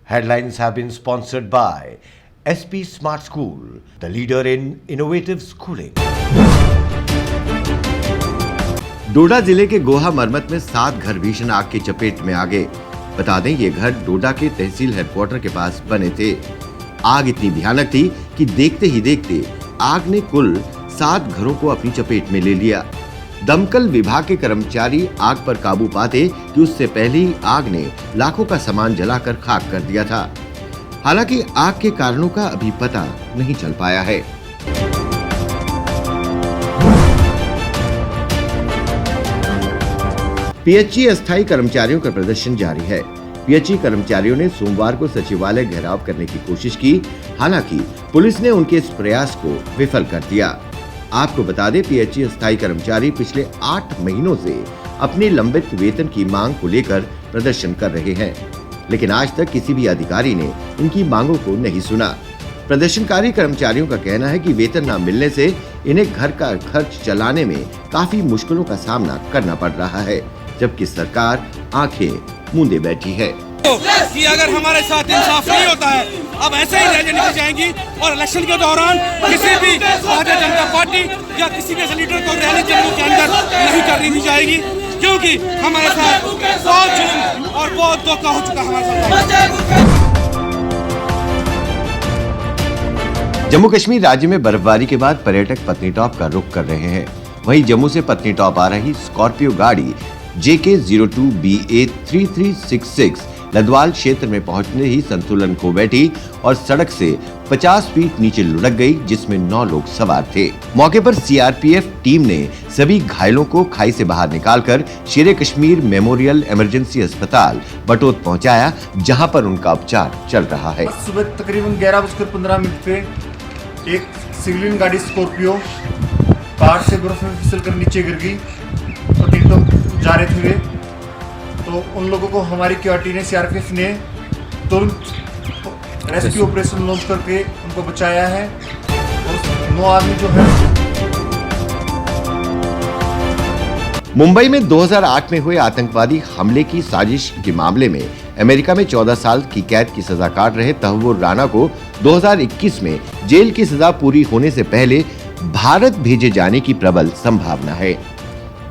Headlines have been sponsored by SP Smart School, the leader in innovative schooling. डोडा जिले के गोहा मरमत में 7 घर भीषण आग की चपेट में आ गए। बता दें ये घर डोडा के तहसील हेडक्वार्टर के पास बने थे। आग इतनी भयानक थी कि देखते ही देखते आग ने कुल 7 घरों को अपनी चपेट में ले लिया। दमकल विभाग के कर्मचारी आग पर काबू पाते कि उससे पहले ही आग ने लाखों का सामान जलाकर खाक कर दिया था। हालांकि आग के कारणों का अभी पता नहीं चल पाया है। पीएचई अस्थायी कर्मचारियों का प्रदर्शन जारी है। पीएचई कर्मचारियों ने सोमवार को सचिवालय घेराव करने की कोशिश की, हालांकि पुलिस ने उनके इस प्रयास को विफल कर दिया। आपको बता दें, पीएचई अस्थायी कर्मचारी पिछले 8 महीनों से अपनी लंबित वेतन की मांग को लेकर प्रदर्शन कर रहे हैं, लेकिन आज तक किसी भी अधिकारी ने इनकी मांगों को नहीं सुना। प्रदर्शनकारी कर्मचारियों का कहना है कि वेतन न मिलने से इन्हें घर का खर्च चलाने में काफी मुश्किलों का सामना करना पड़ रहा है, जबकि सरकार आंखें मूंदे बैठी है कि अगर हमारे साथ इंसाफ नहीं होता है, अब ऐसे ही रैली निकल जाएंगी और इलेक्शन के दौरान किसी भी भारतीय जनता पार्टी या किसी के लीडर को रैली जम्मू के अंदर नहीं करनी दी जाएगी, क्योंकि हमारे साथ बहुत जुल्म और बहुत धोखा हो चुका हमारे साथ। जम्मू कश्मीर राज्य में बर्फबारी के बाद पर्यटक पत्नीटॉप का रुख कर रहे हैं। वहीं जम्मू से पत्नीटॉप आ रही स्कॉर्पियो गाड़ी JK02BA3366 लदवाल क्षेत्र में पहुंचने ही संतुलन खो बैठी और सड़क से 50 फीट नीचे लुढ़क गई, जिसमें 9 लोग सवार थे। मौके पर सीआरपीएफ टीम ने सभी घायलों को खाई से बाहर निकालकर शेरे कश्मीर मेमोरियल इमरजेंसी अस्पताल बटोत पहुंचाया, जहां पर उनका उपचार चल रहा है। सुबह तकरीबन 11:15 पे एक सिविलियन गाड़ी स्कॉर्पियो पहाड़ से बर्फ में फिसल कर नीचे गिर गई। पत्नीटॉप जा रहे थे वे, तो उन लोगों को हमारी क्यूआरटी ने, सीआरपीएफ ने तुरंत रेस्क्यू ऑपरेशन लॉन्च करके उनको बचाया है। और 9 आदमी जो है। मुंबई में 2008 में हुए आतंकवादी हमले की साजिश के मामले में अमेरिका में 14 साल की कैद की सजा काट रहे तहव्वुर राना को 2021 में जेल की सजा पूरी होने से पहले भारत भेजे जाने की प्रबल संभावना है।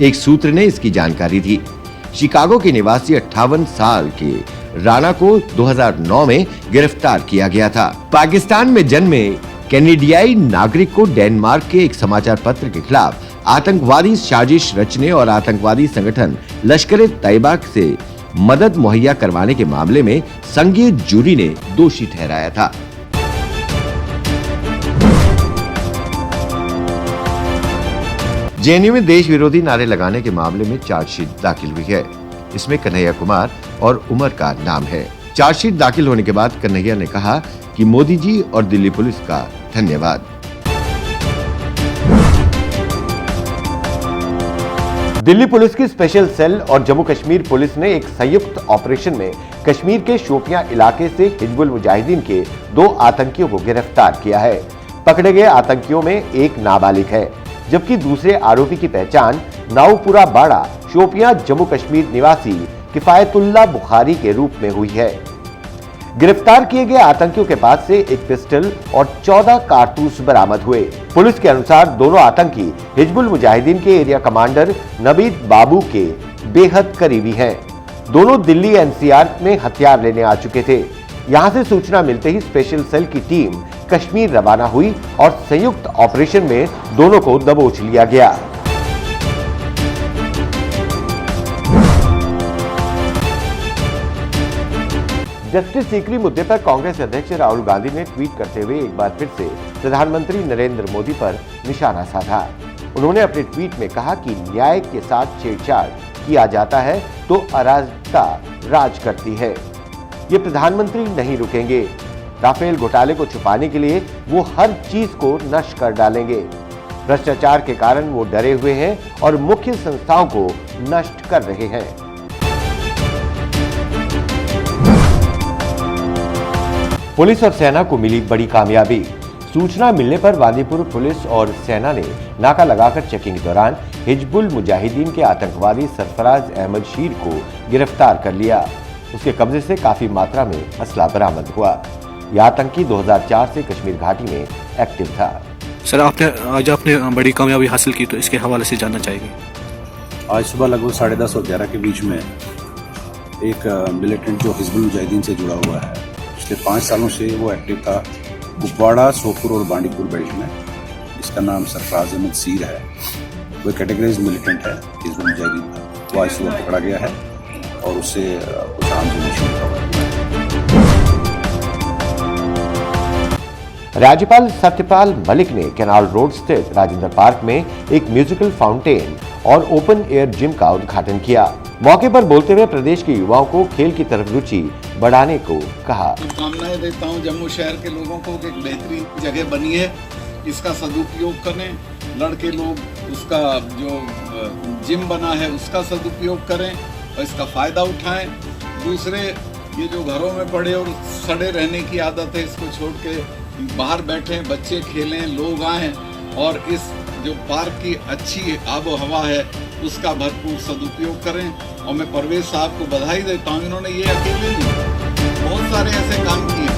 एक सूत्र ने इसकी जानकारी दी। शिकागो के निवासी 58 साल के राणा को 2009 में गिरफ्तार किया गया था। पाकिस्तान में जन्मे कैनेडियाई नागरिक को डेनमार्क के एक समाचार पत्र के खिलाफ आतंकवादी साजिश रचने और आतंकवादी संगठन लश्कर-ए-तैयबा से मदद मुहैया करवाने के मामले में संघीय जूरी ने दोषी ठहराया था। जेएनयू में देश विरोधी नारे लगाने के मामले में चार्जशीट दाखिल हुई है। इसमें कन्हैया कुमार और उमर का नाम है। चार्जशीट दाखिल होने के बाद कन्हैया ने कहा कि मोदी जी और दिल्ली पुलिस का धन्यवाद। दिल्ली पुलिस की स्पेशल सेल और जम्मू कश्मीर पुलिस ने एक संयुक्त ऑपरेशन में कश्मीर के शोपियां इलाके से हिजबुल मुजाहिदीन के 2 आतंकियों को गिरफ्तार किया है। पकड़े गए आतंकियों में एक नाबालिग है, जबकि दूसरे आरोपी की पहचान नाउपुरा बाड़ा शोपियां जम्मू कश्मीर निवासी किफायतुल्लाह बुखारी के रूप में हुई है। गिरफ्तार किए गए आतंकियों के पास से एक पिस्टल और 14 कारतूस बरामद हुए। पुलिस के अनुसार दोनों आतंकी हिजबुल मुजाहिदीन के एरिया कमांडर नबीद बाबू के बेहद करीबी हैं। दोनों दिल्ली एनसीआर में हथियार लेने आ चुके थे। यहां से सूचना मिलते ही स्पेशल सेल की टीम कश्मीर रवाना हुई और संयुक्त ऑपरेशन में दोनों को दबोच लिया गया। जस्टिस सीकरी मुद्दे पर कांग्रेस अध्यक्ष राहुल गांधी ने ट्वीट करते हुए एक बार फिर से प्रधानमंत्री नरेंद्र मोदी पर निशाना साधा। उन्होंने अपने ट्वीट में कहा कि न्याय के साथ छेड़छाड़ किया जाता है तो अराजकता राज करती है। ये प्रधानमंत्री नहीं रुकेंगे। राफेल घोटाले को छुपाने के लिए वो हर चीज को नष्ट कर डालेंगे। भ्रष्टाचार के कारण वो डरे हुए हैं और मुख्य संस्थाओं को नष्ट कर रहे हैं। पुलिस और सेना को मिली बड़ी कामयाबी। सूचना मिलने पर वादीपुर पुलिस और सेना ने नाका लगाकर चेकिंग के दौरान हिजबुल मुजाहिदीन के आतंकवादी सरफराज अहमद शीर को गिरफ्तार कर लिया। उसके कब्जे से काफी मात्रा में असला बरामद हुआ। यह आतंकी 2004 से कश्मीर घाटी में एक्टिव था। सर, आज आपने बड़ी कामयाबी हासिल की, तो इसके हवाले से जानना चाहेंगे। आज सुबह लगभग 10:30 और 11 के बीच में एक मिलिटेंट जो हिजबुल मुजाहिदीन से जुड़ा हुआ है, पिछले 5 सालों से वो एक्टिव था कुपवाड़ा, सोपुर और बांडीपुर बेल्ट में, जिसका नाम सरफराज अहमद सीर है। वो कैटेगराइज मिलिटेंट है हिजबुल मुजाहिदीन का। वो आज सुबह पकड़ा गया है और उससे कुछ आर्म्स एमिशन रिकवर हुआ है। राज्यपाल सत्यपाल मलिक ने कैनाल रोड स्थित राजेंद्र पार्क में एक म्यूजिकल फाउंटेन और ओपन एयर जिम का उद्घाटन किया। मौके पर बोलते हुए प्रदेश के युवाओं को खेल की तरफ रुचि बढ़ाने को कहा। शुभकामनाएं देता हूं जम्मू शहर के लोगों को कि एक बेहतरीन जगह बनी है, इसका सदुपयोग करें। लड़के लोग उसका जो जिम बना है उसका सदुपयोग करें और इसका फ़ायदा उठाएं। दूसरे ये जो घरों में पड़े और सड़े रहने की आदत है, इसको छोड़ के बाहर बैठें, बच्चे खेलें, लोग आएँ और इस जो पार्क की अच्छी आबो हवा है उसका भरपूर सदुपयोग करें। और मैं परवेज साहब को बधाई देता हूँ, इन्होंने ये अकेले नहीं बहुत सारे ऐसे काम किए।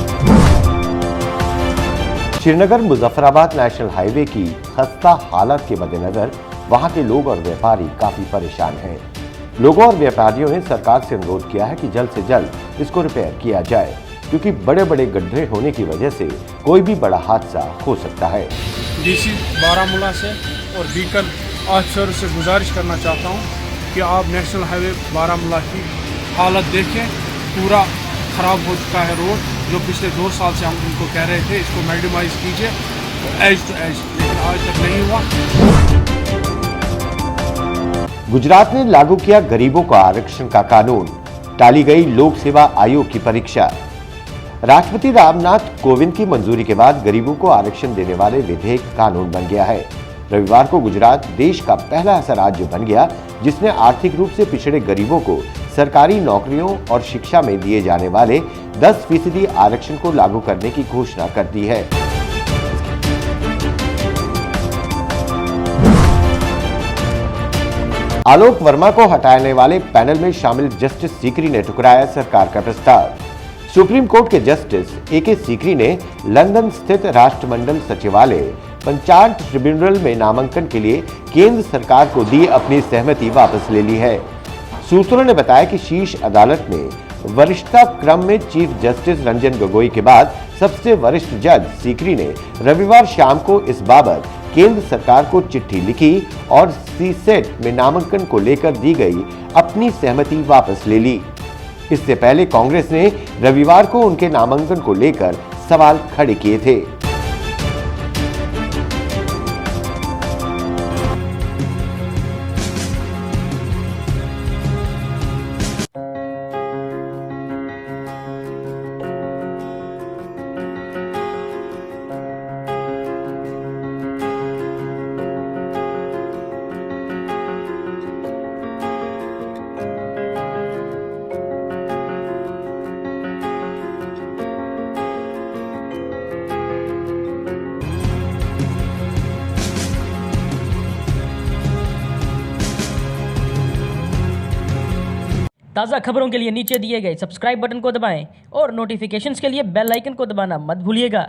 श्रीनगर मुजफ्फराबाद नेशनल हाईवे की खस्ता हालत के मद्देनजर वहां के लोग और व्यापारी काफी परेशान हैं। लोगों और व्यापारियों ने सरकार से अनुरोध किया है कि जल्द से जल्द इसको रिपेयर किया जाए, क्योंकि बड़े बड़े गड्ढे होने की वजह से कोई भी बड़ा हादसा हो सकता है। डीसी बारामूला से और व्हीकल ऑफिसर से गुजारिश करना चाहता हूं कि आप नेशनल हाईवे बारामूला की हालत देखें। पूरा ख़राब हो चुका है रोड, जो पिछले 2 साल से हम उनको कह रहे थे इसको मैक्सिमाइज कीजिए एज टू एज, लेकिन आज तक नहीं हुआ। गुजरात ने लागू किया गरीबों का आरक्षण का कानून, टाली गई लोक सेवा आयोग की परीक्षा। राष्ट्रपति रामनाथ कोविंद की मंजूरी के बाद गरीबों को आरक्षण देने वाले विधेयक कानून बन गया है। रविवार को गुजरात देश का पहला ऐसा राज्य बन गया जिसने आर्थिक रूप से पिछड़े गरीबों को सरकारी नौकरियों और शिक्षा में दिए जाने वाले 10% आरक्षण को लागू करने की घोषणा कर दी है। आलोक वर्मा को हटाने वाले पैनल में शामिल जस्टिस सीकरी ने ठुकराया सरकार का प्रस्ताव। सुप्रीम कोर्ट के जस्टिस ए.के. सीकरी ने लंदन स्थित राष्ट्रमंडल सचिवालय पंचायत ट्रिब्यूनल में नामांकन के लिए केंद्र सरकार को दी अपनी सहमति वापस ले ली है। सूत्रों ने बताया कि शीर्ष अदालत में वरिष्ठता क्रम में चीफ जस्टिस रंजन गोगोई के बाद सबसे वरिष्ठ जज सीकरी ने रविवार शाम को इस बाबत केंद्र सरकार को चिट्ठी लिखी और सीसेट में नामांकन को लेकर दी गई अपनी सहमति वापस ले ली। इससे पहले कांग्रेस ने रविवार को उनके नामांकन को लेकर सवाल खड़े किए थे। ताज़ा खबरों के लिए नीचे दिए गए सब्सक्राइब बटन को दबाएं और नोटिफिकेशंस के लिए बेल आइकन को दबाना मत भूलिएगा।